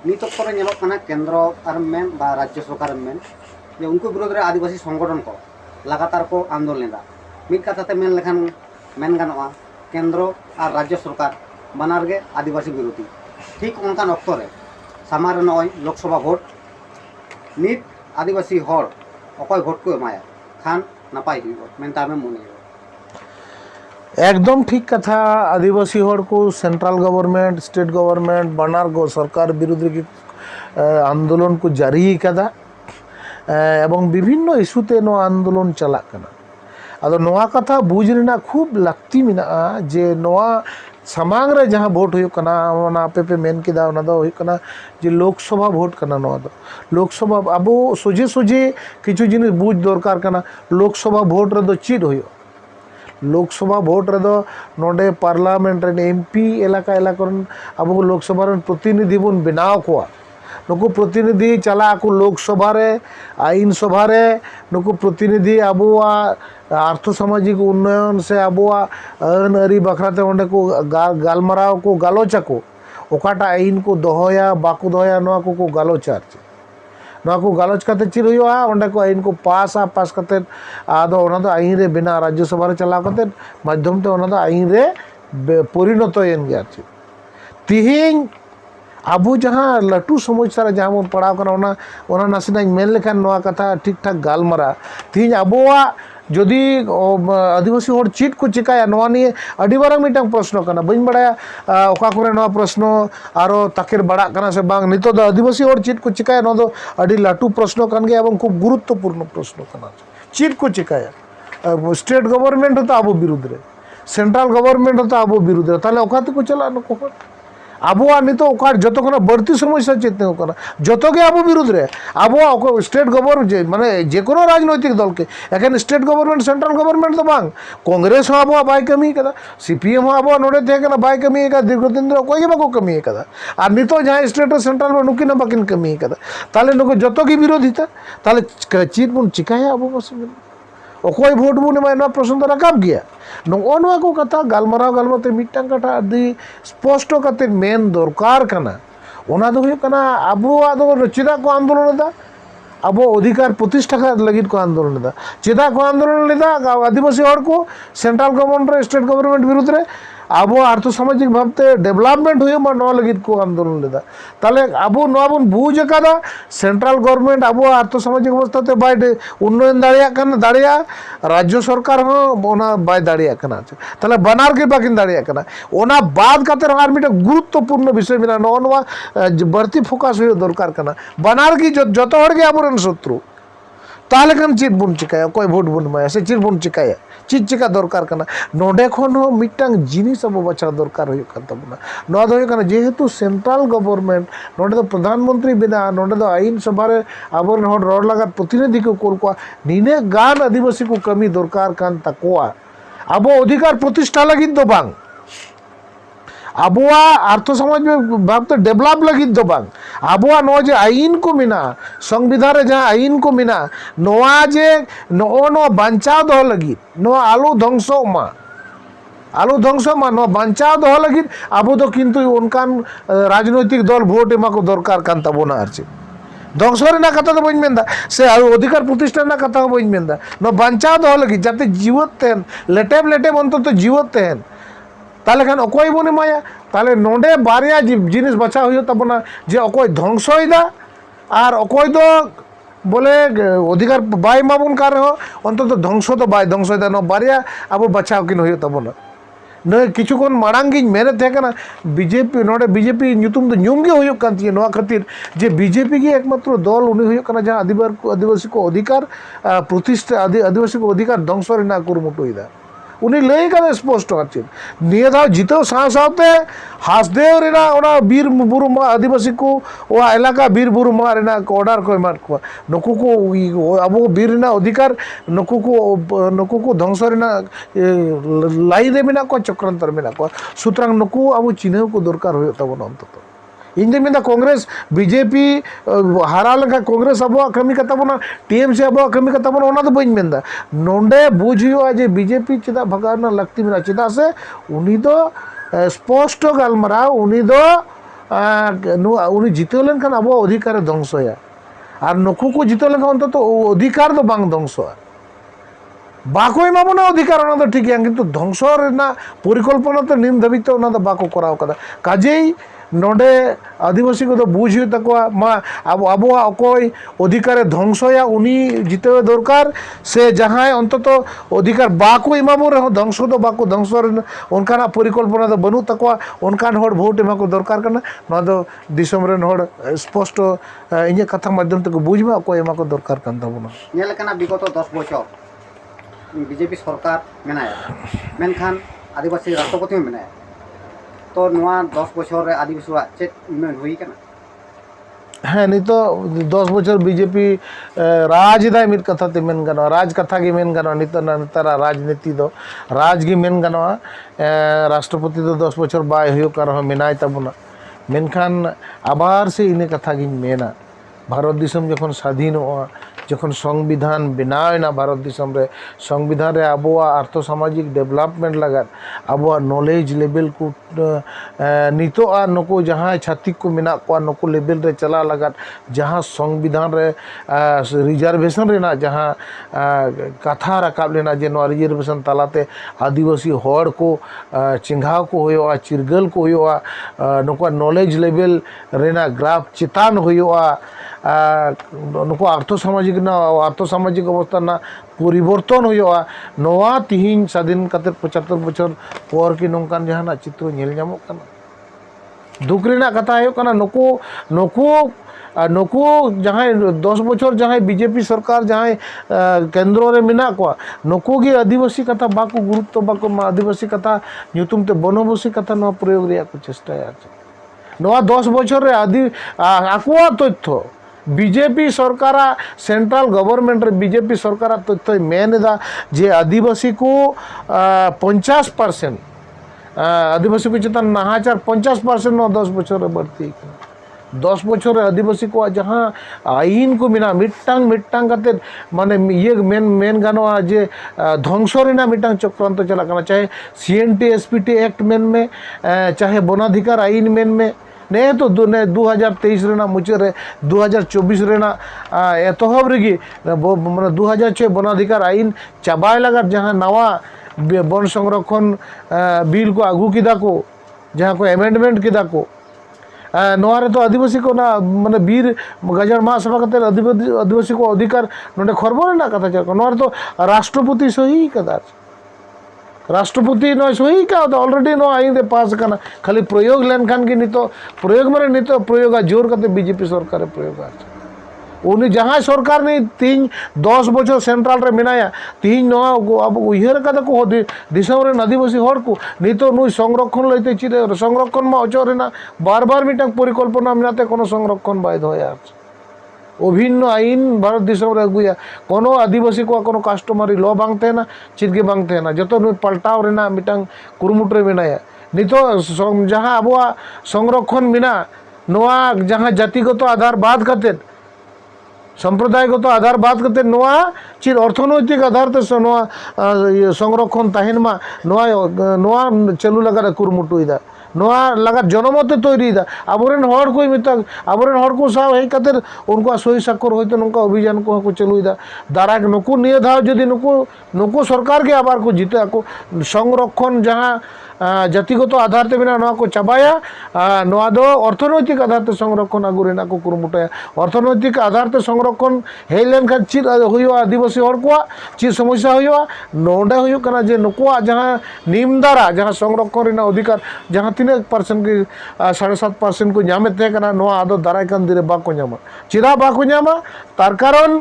नित ऑक्टो रे ñeloᱜ ᱠᱟᱱᱟ केंद्र और मेन बा राज्य सरकार मेन जे उनको विरोध रे आदिवासी संगठन को लगातार को आंदोलन लेदा मिद कथाते मेन लेखान मेन गानोआ केंद्र और राज्य सरकार बनार गे आदिवासी विरोधी ठीक उनकान ऑक्टो रे सामार नय लोकसभा भोट नित आदिवासी हर अकय भोट को एमाया खान नापाय हुई मेनता आमे मने एकदम ठीक कथा आदिवासी हर को सेंट्रल गवर्नमेंट स्टेट गवर्नमेंट बनार गो सरकार विरुद्ध की आंदोलन को जारी कदा एवं विभिन्न इस्यूते नो आंदोलन चला कना आदो नोआ कथा बुझ रेना खूब लाक्ति मिना जे नोआ समांग रे जहां भोट हुई कना ओना आपे पे मेन किदा ओना दो हुई कना जे लोकसभा भोट कना नोआ दो लोकसभा अब सोझे सोझे किछु जिनिस बुझ दरकार कना लोकसभा भोट रे दो चीज हुई लोकसभा भोट रे दो नोडे पार्लियामेंट रे एमपी इलाका इलाकन अब लोकसभा रे प्रतिनिधि बन बनाव कोआ नुकु प्रतिनिधि चला को लोकसभा रे आईन सभा रे नुकु प्रतिनिधि अबुआ आर्थ सामाजिक उन्नयन से अबुआ अन अरी बखराते ओंडे को गालमराव को गालोचा को ओकाटा आईन को दोहया बाकु दोहया नोआ को गालोचा नोआ को गालोच कते चिर हुआ ओंडे को आईन को पास कते आदो ओना दो आईन रे बिना राज्य सभा रे चला कते माध्यम ते ओना दो आईन रे परिणत एन गया तिहिं आबू जहाँ लटू समस्या जहाँ बन पड़ा नासिना मेन लेखान नोआ कथा ठीक ठाक गालमारा तीन आबोआ जदि आदिवासी हर चीट को चिकाया नोआ निये अडी बारंग मिटांग प्रश्न कना बइन बड़ाया ओका करे नोआ प्रश्न आरो ताकेर बड़ा कना से बांग नितो द आदिवासी हर चीट को चिकाया नो दो अडी लाटू प्रश्न कन गया एवं खूब गुरुत्वपूर्ण प्रश्न कना चीट को चिकाया स्टेट गवर्नमेंट होता आबो विरुद्ध रे सेंट्रल गवर्नमेंट होता आबो विरुद्ध रे ताले ओकाते को चला न को आबुआ नितो ओकार जतो कोना बढ़ती समस्या चेतने कोना जतो के आबो विरुद्ध रे आबो स्टेट गवर्नमेंट माने जे कोनो राजनैतिक दल के एखन स्टेट गवर्नमेंट सेंट्रल गवर्नमेंट तो बांग कांग्रेस हो आबो बाय कमी कदा सीपीएम हो आबो नोडे थे केना बाय कमी का दीर्घदिन कोई के बाको कमी कदा आ नितो जहां स्टेट और सेंट्रल में नुकिन बाकिन कमी कदा ताले नुको जतो की विरोधिता ताले चीत बुन चिकाया आबो बस ओकोई भोट बुन मायना प्रश्न तो रकाब गया नोआ को कथा गालमाराव गालमाते मिटांग कथा अदि स्पष्ट कते मेन दरकार कना ओना दो हुई कना आबुआ दो चिदा को आंदोलन दा अब अधिकार प्रतिष्ठा लगी को आंदोलन दा चिदा को आंदोलन लेदा आदिवासी हर को सेंट्रल गवर्नमेंट स्टेट गवर्नमेंट विरुद्ध रे अब आर्थ सामाजिक भावते डेवलपमेंट हुई नोआ लगी को आंदोलन लेदा ताले अब नोआ बन बुझ कदा सेंट्रल गवर्नमेंट अब आर्थ सामाजिक अवस्था बाय उन्नयन दाड़िया राज्य सरकार हो ओना बाय दाड़िया कना ताले बनार के बाकिन दाड़िया कना ओना बाद काते आर मिटे गुरुत्वपूर्ण विषय बिना नोआ बढ़ती फोकस हुई दरकार कना बनार की जतो हर के आबरन शत्रु ताले कन चीज बुन चिकाया कोई भोट बुन माया से चीज बुन चिकाया चीज चिका दरकार कना नोडे खन हो मिटांग जिनिस अब बचा दरकार हो कन तबना नोआ दो कना जेहेतु सेंट्रल गवर्नमेंट नोडे तो प्रधानमंत्री बिना नोडे तो आईन सभा रे आबर हर रोड लगा प्रतिनिधि को कोल को निने गान आदिवासी को कमी दरकार कान तकोआ अब अधिकार प्रतिष्ठा लगी दो बांग आबुआ आर्थ समाज में भावते डेवलप लगी दो बांग आबुआ नो जे आईन को मिना संविधान रे जहाँ आईन को मिना नोआ जे नो बांचाव दो लगी नो आलू ध्वंसो मा नो बांचाव दो लगी आबो तो किंतु उनकान राजनैतिक दल भोट एमा को दरकार कान तबोना आरचे ध्वंस रेना कथा तो बइन मेंदा से अधिकार प्रतिष्ठा ना कथा बइन मेंदा नो बांचाव दो लगी जाते जीवत तेन लेटेब अंत तो जीवत तेन ताले खान अकोय बने माया ताले नोडे बारिया जिनिस बचा हुई तबना जे अकोय ध्वंसइदा और अकोय दो बोले अधिकार बाय माबुन कार हो अंत तो ध्वंस तो बाय ध्वंसइदा नो बारिया अब बचाव किन हुई तबना न किछुकन मांगी मेरे थे कना बीजेपी नोडे बीजेपी नुतुम तो नुम गे हुई कांती नोआ खातिर जे बीजेपी की एकमात्र दल उनी हुई कना जहां आदिवासी को अधिकार प्रतिष्ठा आदिवासी को अधिकार ध्वंस रेना कुरुमुटुइदा उन्हें लय का स्पष्ट अच्छे निये धाव जितो साथे हासदेव रेना ओना बीर बुरु आदिवासी को वो इलाका बीर बुरु मा रेना ऑर्डर को एमार को नुकु को अब बीर रेना अधिकार नुकु को ध्वंस रेना लाई रे मेना को चक्रांतर मेना को सुतरांग नुकु अब चिन्ह को दरकार हो तबन अंतत इन मेना कांग्रेस बीजेपी हारा लगा कांग्रेस अब कमी कताबना टीएमसी अब कमी कताबना ओना तो बइन मेंदा नोंडे बुझ हुआ जे बीजेपी चिदा भगाना लगती मेना चिदा से उनी दो स्पष्ट गालमरा उनी दो उनी जिते लेनखान अब अधिकार ध्वंसया और नुकू को जिते लेनखान अंतत अधिकार दो बांग ध्वंसया बाको एमाबोना अधिकार ओना दो ठीक है किंतु ध्वंस रेना परिकल्पना तो निम धाबी तो ओना दो बाको कराव कदा काजेई नोडे आदिवासी को तो बुझ तकवा मा अब अब अकोय अधिकार ध्वंसया उनी जिते दरकार से जहां अंतत अधिकार बाको एमाबो रे ध्वंस दो बाको ध्वंस उनकाना परिकल्पना दो बनु तकवा उनकान हर भोट एमा को दरकार करना ना दो दिसम रेन हर स्पष्ट इने कथा माध्यम तक बुझमा अकोय एमा को दरकार कान ताबोना नेल कना विगत 10 बछर बीजेपी सरकार मेनाया मेनखान आदिवासी राष्ट्रपति मेनाया तो नवा 10 बछर आदिवासी चेक उन्नयन हुई कना हाँ नहीं तो 10 बछर बीजेपी राज दाय मित कथा ते मेन गनो राज कथा गे मेन गनो नित नतरा राजनीति दो राज गे मेन गनो राष्ट्रपति दो 10 बछर बाय हुयो कर मेनाय तबना मेनखान आबार से इने कथा गे मेना भारत दिसम जखन स्वाधीन हुआ जखन संविधान बनावना भारत दिसम रे संविधान रे आबोआ आर्थ सामाजिक डेवलपमेंट लगात आबोआ नॉलेज लेवल को नितो आ नको जहाँ छातिक को मेना को नको लेवल रे चला लगात जहाँ संविधान रे रिजर्वेशन रेना जहाँ कथा रकाब लेना जे नो रिजर्वेशन तालाते आदिवासी हड़ को चिंघाव को होयोआ चिरगल को होयोआ नको नॉलेज लेवल रेना ग्राफ चितान होयोआ नुको आर्थ सामाजिक अवस्था ना परिवर्तन होयोआ नोआ तिहिन स्वाधीन कते 75 बछर पर की नोंकान जहाना चित्र नेल जामो कना दुख रेना कथा हो कना नुको नुको नुको जहाँ 10 बछर जहाँ बीजेपी सरकार जहाँ केंद्र रे मेना को नुको गे आदिवासी कथा बाको गुरुत्व बाको आदिवासी कथा ᱧᱩᱛᱩᱢ ते बनवासी कथा नो प्रयोग रे को चेष्टा नोआ 10 बछर रे आदि आकुआ तथ्य बीजेपी सरकार सेंट्रल गवर्नमेंट रे बीजेपी सरकार तथ्य मेनदा जे आदिवासी को 50% आदिवासी को चेतन नाहाचार 50% नो 10 बछर रे बढ़ती 10 बछर आदिवासी को जहाँ आईन को मिना मिट्टांग मिट्टांग कते माने ये मेन गानो जे ध्वंस रेना मिट्टांग चक्रांत चला करना चाहे सीएनटी एसपीटी एक्ट मेन में चाहे वनाधिकार आईन मेन में नहीं तो 2023 रेना मुचारे 2024 रेना एतहब रेगी माने 2006 वनाधिकार आईन चाबाय लगा जहाँ नवा वन संरक्षण बिल को आगू किदा को जहाँ को एमेंडमेंट किदा को नोआरे तो आदिवासी को ना माने बीर गजर महासभा कते आदिवासी को अधिकार नोडे खरबो ना कथा चल नोआरे तो राष्ट्रपति सही कदा राष्ट्रपति न सही का ऑलरेडी नो आईन पास करना खाली प्रयोग लेन खान की नहीं तो प्रयोग माने नहीं तो प्रयोग जोर करते बीजेपी सरकार प्रयोग उन्हें जहाँ सरकार ने 10 बछर सेंट्रल रे मेनाया 3 नवा अब उहर का को दिसम रे आदिवासी हर को नहीं तो नुई संरक्षण लैते चिरे संरक्षण में अचरेना बार बार मिटा परिकल्पना मेनाते कोनो संरक्षण बाय होया अभिन्न आईन भारत दिसम रे अगुया कोनो आदिवासी को कोनो कास्टमरी लॉ बांगते ना चिदगे बांगते ना जतो नुई पलटाव रेना मिटांग कुरुमुट रे मेनाया नहीं तो जहाँ अब संरक्षण मिना नोआ जहाँ जातिगत आधार बाद करते सम्प्रदायगत आधार बाद करते नोआ चिर अर्थनैतिक आधार ते नोआ संरक्षण ताहिनमा नोआ नोआ चलू लगा कुरुमुटुइदा नोआ लगा जनमते तैरीदा आबोरेन हड़ को मिता आबोरेन हड़ को साव हे कते उनको सही साकर होइते नुका अभियान को चलुइदा दारा नुकु निये धाव जदि नुकु सरकार के आबार को जीते को संरक्षण जहाँ जातिगत आधार ते बिना को चाबाया नोआ दो अर्थनैतिक आधार ते संरक्षण आगु रेना को कुरुमुटाया अर्थनैतिक आधार ते संरक्षण हे लेन खान चिर होयो आदिवासी हड़ को चिर समस्या होयो नोडे होयो कना जे नुकुआ जहाँ निमदारा जहाँ संरक्षण रेना अधिकार जहाँ 3% की 7.5% को नामे थे कना नोआ आदो दाराय कान दिरे बाको नामा चिरा बाको नामा तार कारण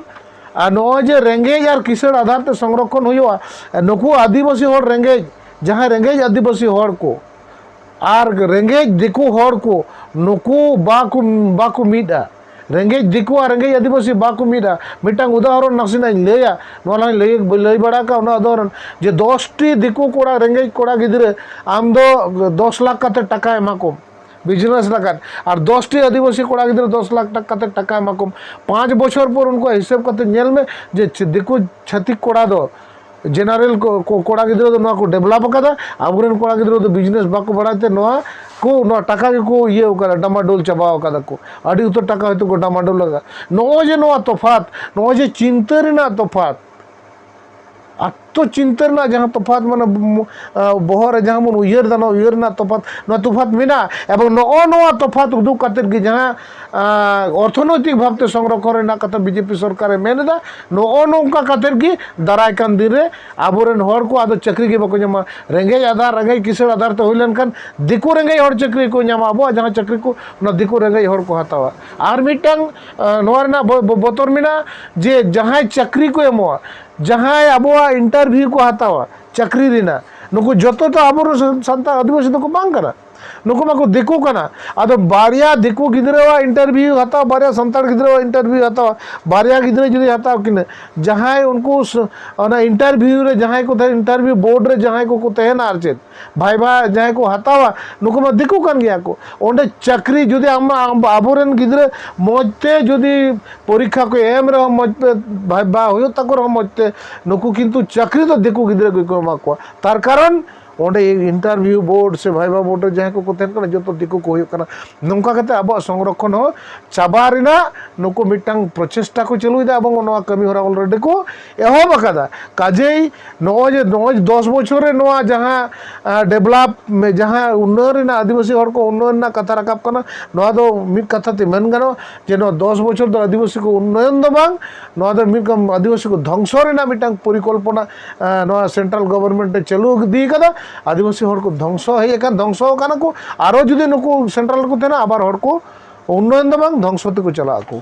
नोआ जे रेंगेज और किसड़ आधार ते संरक्षण होयो नुकु आदिवासी हड़ रेंगेज जहाँ रेंगेज आदिवासी हड़ को आर रेंगेज दिकु हड़ को नुकु बाकु मीडा रेंगेज दिकु और रेंगेज आदिवासी बाकु मीडा मिटांग उदाहरण नासिना लेया नोला लई बड़ा का उदाहरण जे 10टी दिकु कोड़ा रेंगेज कोड़ा गिदरे आम दो 10 लाख काते टाका एमाको बिजनेस लगात और 10टी आदिवासी कोड़ा गिदरे 10 लाख काते टाका एमाको 5 बछर पर उनको हिसाब करते नेल में जे दिकु छतिक कोड़ा दो जेनारेल को कोड़ा गिद्रा दो नोआ को डेवलप कदा आबुरेन कोड़ा गिद्रा दो बिजनेस बाको बढ़ाते नोआ को नोआ टाका को ये कदा डामाडोल चाबाव कदा को आदि उतर टाका होतो को डामाडोल लगा नो जे नोआ तफात नो जे चिंता रेना तफात आत्तो चिंता ना जहाँ तफात माने बहरे जहाँ मन उयर दाना उयर ना तफात मेना एवं नो तफात उदुग कातेर गे जहाँ अर्थनैतिक भावते संरक्षण रेना कथा बीजेपी सरकारे मेनेदा नो नोंका कातेर गे दाराय कान दिन रे आबोरेन हर को आदो चाकरी गे बाको ᱧᱟᱢᱟ रेंगे आधार रेंगे किसर आधार तो हुई लेनखान दिकु रेंगे हर चाकरी को ᱧᱟᱢᱟ आबो जहाँ चाकरी को ना दिकु रेंगे हर को हतावा आर मिटांग नोआ रेना बतर मेना जे जहाँ चाकरी को एमोआ जहाँ अब इंटरव्यू को हतावा चाकरी रेना नुकु जतो तो अब सान्ताल आदिवासी तो को बांग करा नुकु माको दिकु कना आदो बारिया दिकु गिद्रा इंटरव्यू हतावा बारिया सान्ताल गिद्रा इंटरव्यू हतावा बारिया गिद्रा जुदी हतावा किने जहाँ उनको इंटरव्यू रे जहाँ को इंटरव्यू बोर्ड रे जहाँ को तहना आर चेत भाई भाई जहाँ को हतावा नुकु मा दिकु कान गया को ओंडे चाकरी जुदी आबोरेन गिद्रा मजते जुदी परीक्षा को एम रे मजते भाई बा होयो ताको मजते नुकु किंतु चाकरी तो दिकु गिद्रा को मा को तार कारण ओंडे इंटरव्यू बोर्ड से भाई बोर्ड जहाँ को तहन कना जो दिकु को होयो कना नोंका कते अब संरक्षण हो चाबा रेना नुकु मिटांग प्रचेष्टा को चलुइदा एवं नोआ कमी होरा अलरेडी को एहब अकादा काजेई नोज 10 बछर रे नोआ जहाँ डेवलप में जहाँ उन्नयन रेना आदिवासी हर को उन्नयन ना कथा राकाब कना नोआ दो मिद कथा ते मेन गानो जे नो 10 बछर दो आदिवासी को उन्नयन दो बांग नोआ दो मिद आदिवासी को ध्वंस रेना मिटांग परिकल्पना नोआ सेंट्रल गवर्नमेंट चलु दी कदा आदिवासी हर को ध्वंस काना को आरो जुदी नुकु सेंट्रल को तेना आबार हर को उन्नयन दो बांग ध्वंस को चला को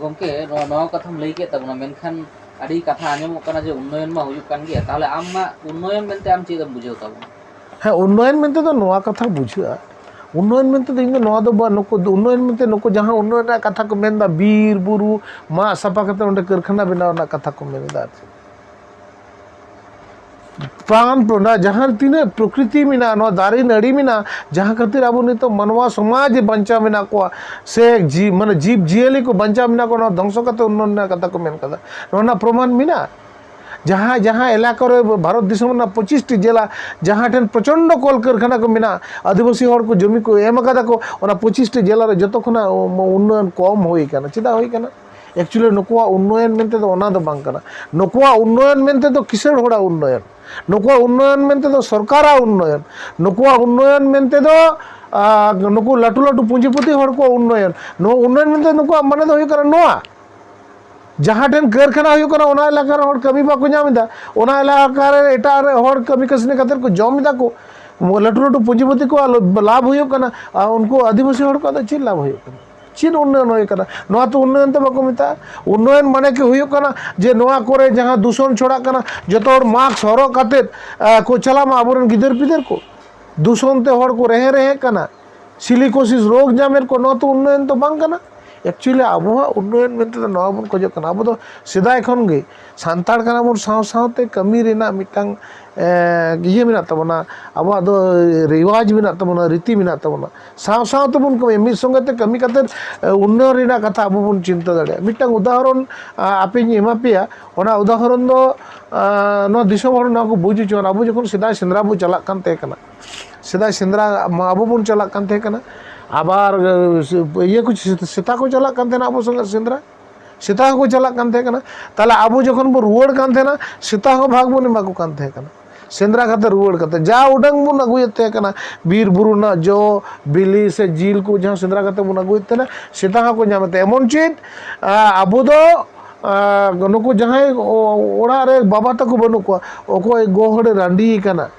गमके नो कथाम लई के तबना मेनखान आडी कथा आंजमो कना जे उन्नयन मा हुयु कान गया ताहले आम मा उन्नयन मेनते आम चेदम बुझेउ तबना हाँ उन्नयन मेनते तो नोआ कथा बुझा उन्नयन मेनते तो इन नोआ दो नुकु उन्नयन मेनते नुकु जहाँ उन्नयन कथा को मेनदा बीर बुरु मा सापा कते ओंडे कारखाना बनाव ना कथा को मेनदा प्राण प्रणा जहाँ तीना प्रकृति मेना नो दारे नड़ी मेना जहाँ खातिर अब नित मनवा समाज बंचा मेना को से जी माने जीव जियली को बंचा मेना को ध्वंस कते उन्नयन कथा को मेन कदा नोना प्रमाण मेना जहाँ जहाँ इलाका रे भारत दिसम ना 25 जिला जहाँ ठेन प्रचंड कल कारखाना को मेना आदिवासी हर को जमी को एम कदा को 25 जिला रे जतो खना उन्नयन कम होई काना चिदा होई काना एक्चुअली नुकुआ उन्नयन मेनते तो ओना दो बांग काना नुकुआ उन्नयन मेनते तो किसर होड़ा उन्नयन नुकुआ उन्नयन मेनते तो सरकारा उन्नयन नुकुआ उन्नयन मेनते तो नुकु लाटू लाटू पुंजीपति हर को उन्नयन नो उन्नयन मेनते नुकुआ माने दो होय करा नोआ जहाँ ठेन कारखाना होय कना ओना इलाका रे हर कमी बाको नामिदा ओना इलाका रे एटा रे हर कमी कसने खातिर को जमिदा को लाटू लाटू पुंजीपति को लाभ होय कना उनको आदिवासी हर को चीज लाभ होय कना चीन उन्नयन होय कना नोआ तो उन्नयन तो बाको मिता उन्नयन माने के हुयो कना जे नोआ करे जहाँ दूषण छोड़ा कना जतो हर मास्क हरो काते को चलामा आबोरन गिदर पिदर को दूषण ते हर को रहे कना सिलिकोसिस रोग जामेर को नोआ तो उन्नयन तो बांग कना एक्चुअली आबो उन्नयन मेनते तो नोआ बन खोजो कना आबो तो सिदाय खन गे सांतार कना बन साव सावते कमी रेना मिटांग ये मेना तबना अब रिवाज मेना तबना रीति मेना तबना साव साव तबन कमी मिद संगते कमी खातिर उन्नयन रेना कथा अब बन चिंता दाड़े मिटांग उदाहरण आपेኝ एमा पेया ओना उदाहरण दो नो दिसम हर ना को बुझु चोन अब जखन सिदा सेंद्रा बु चला कान ते कना सिदा सेंद्रा अब बन चला कान ते कना आबार ये कुछ सेता को चला कान ते ना अब संग सेंद्रा सेता को चला कान ते कना ताले अब जखन बो रुवाड़ कान ते ना सेता को भाग बन मा को कान ते कना सेंद्रा खाते रुवाड़ करते जा उडंग बन अगुयते कना बीर बुरु ना जो बिली से जिल को जहाँ सेंद्रा खाते बन अगुयते ना सेता को नामते एमन चीज अब दो नुकु जहाँ ओड़ा रे बाबा तक बनु को ओको गोहड़े रांडी कना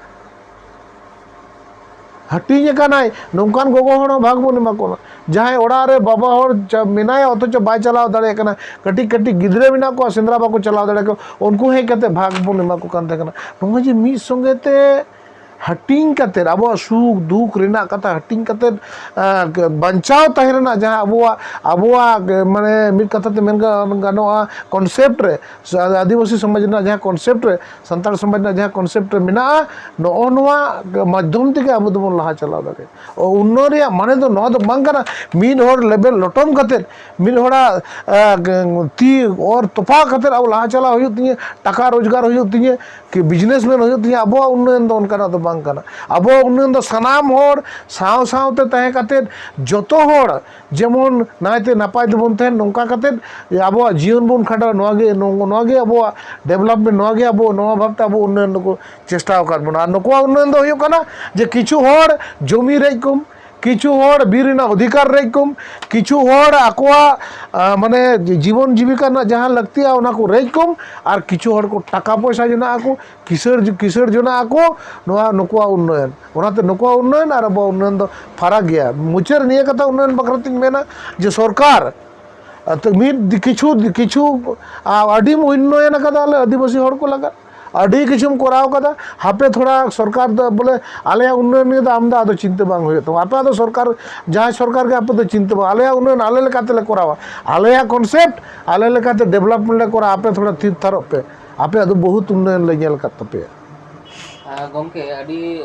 हटी कानाय नौकान गोगो हण भाग बन एमा जहाँ ओड़ा रे बाबा हर मेनाय अथच बाय चलाव दाड़े कना कटी कटी गिद्रे मेना को सेंद्रा बाको चलाव दाड़े को उनको हे कते भाग बन एमा को कान ते कना नोंगा जे मी संगेते hating kater abo suk duk rena kata hating kater bancao tahirna jaha abo mane mid kata te men ganoa concept re adivasi samaj na jaha concept re santal samaj na jaha concept re mena no noa madhyam tege abo do laha chala dare o unno re mane do no do bang kana mid hor level lotom kater mid hora ti और तोफा खातिर अब लाहा चला हो तिये टाका रोजगार हो तिये कि बिजनेसमैन हो तिये अब उन्नयन दो उनका तो बांग कना अब उन्नयन दो सनाम होर साव सावते तहे खातिर जतो होर जेमन नायते नापाय दबन तहे नोंका खातिर अब जीवन बन खाटा नोगे अब डेवलपमेंट नोगे अब नवा भाबते अब उन्नयन को चेष्टा कर बना नुको उन्नयन दो हुयुग कना जे किछु होर जमी रेकुम किछु होर बीर अधिकार रेकुम किछु होर आकोआ माने जीवन जीविका ना जहाँ लगती है उना को रेकुम और किछु होर को टाका पैसा जना आको किसर जना आको नोआ नुकुआ उन्नयन ओनाते नुकुआ उन्नयन और अब उन्नयन दो फाराक गया मुचर निये कथा उन्नयन बकरतिंग मेना जे सरकार तो मिद किछु आदि उन्नयन कदा आदिवासी होर को लगा अड़ी किचुम कराव कदा हापे थोड़ा सरकार दो बोले आले उन्नयन में आम दा चिंता बांग हुए तो आपे तो सरकार जहाँ सरकार के आपे तो चिंता बांग आले उन्नयन आले लेकाते ले करावा आले कॉन्सेप्ट आले लेकाते डेवलपमेंट ले करा आपे थोड़ा तीर थारो पे आपे तो बहुत उन्नयन ले नेल कत पे गोंके अड़ी